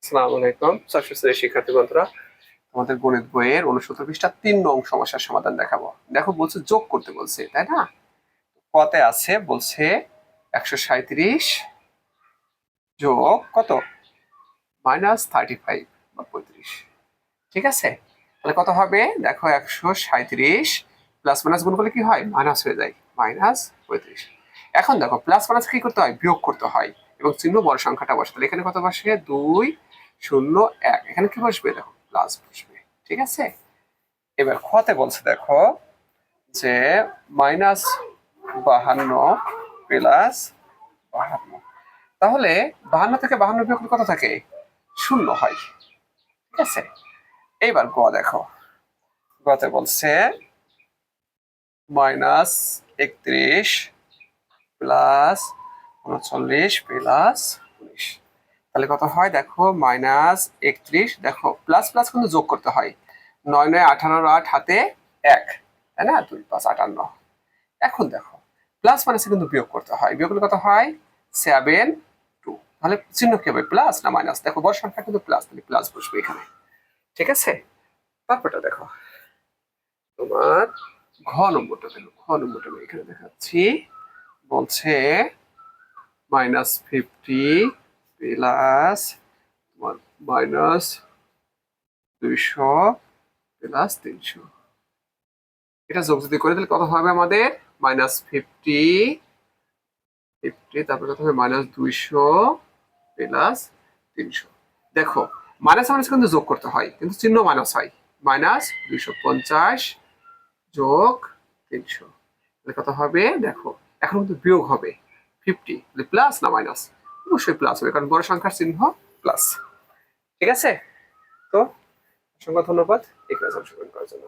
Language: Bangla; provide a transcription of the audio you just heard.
আসসালামু আলাইকুম ষষ্ঠ শ্রেণীর শিক্ষার্থী বন্ধুরা, আমাদের গণিত বইয়ের ৬৯ পৃষ্ঠা ৩ নং সমস্যার সমাধান দেখাবো। দেখো বলছে যোগ করতে বলছে, তাই না? কতে আছে বলছে ১৩৭ যোগ কত -35 বা 35। ঠিক আছে, তাহলে কত হবে? দেখো ১৩৭ প্লাস মাইনাস গুণ করলে কি হয়? মাইনাস হয়ে যায়, -35। এখন দেখো প্লাস মাইনাস কি করতে হয়? বিয়োগ করতে হয়, এবং চিহ্ন বড় সংখ্যাটা বসে। তাহলে এখানে কত বসে? ২ 0 1। এখানে কি বসবে? দেখো প্লাস বসবে। ঠিক আছে, এবার খতে বলছে দেখো যে -52 প্লাস 52। তাহলে 52 থেকে 52 বিয়োগ করলে কত থাকে? 0 হয়। ঠিক আছে, এইবার গ দেখো, গতে বলছে -31 প্লাস 39 প্লাস 19। তাহলে কত হয়? দেখো -31, দেখো প্লাস প্লাস কিন্তু যোগ করতে হয়। ৯ ৯ 18 8 হাতে 1, তাই না? 2 5 58। এখন দেখো প্লাস মাইনাসে কিন্তু বিয়োগ করতে হয়, বিয়োগ করলে কত হয়? 7 2। তাহলে চিহ্ন কি হবে? প্লাস না মাইনাস? দেখো বড় সংখ্যা কিন্তু প্লাস, তাহলে প্লাস বসবে এখানে। ঠিক আছে, তারপরটা দেখো তোমার ঘ নম্বরটা দেখো, ঘ নম্বরটা আমি এখানে দেখাচ্ছি। বলছে -50 প্লাস তোমার -200 প্লাস 300। এটা যোগ যদি করে তাহলে কত হবে আমাদের? -50, তারপরে কত হবে? -200 প্লাস 300। দেখো মাইনাস মাইনাস কিন্তু যোগ করতে হয়, কিন্তু চিহ্ন মাইনাস হয়। -250 যোগ 300, তাহলে কত হবে? দেখো এখন কিন্তু বিয়োগ হবে 50, প্লাস না মাইনাস? অবশ্যই প্লাস হবে, কারণ বড় সংখ্যার চিহ্ন প্লাস। ঠিক আছে, তো অসংখ্য ধন্যবাদ এই ক্লাস অংশগ্রহণ করার জন্য।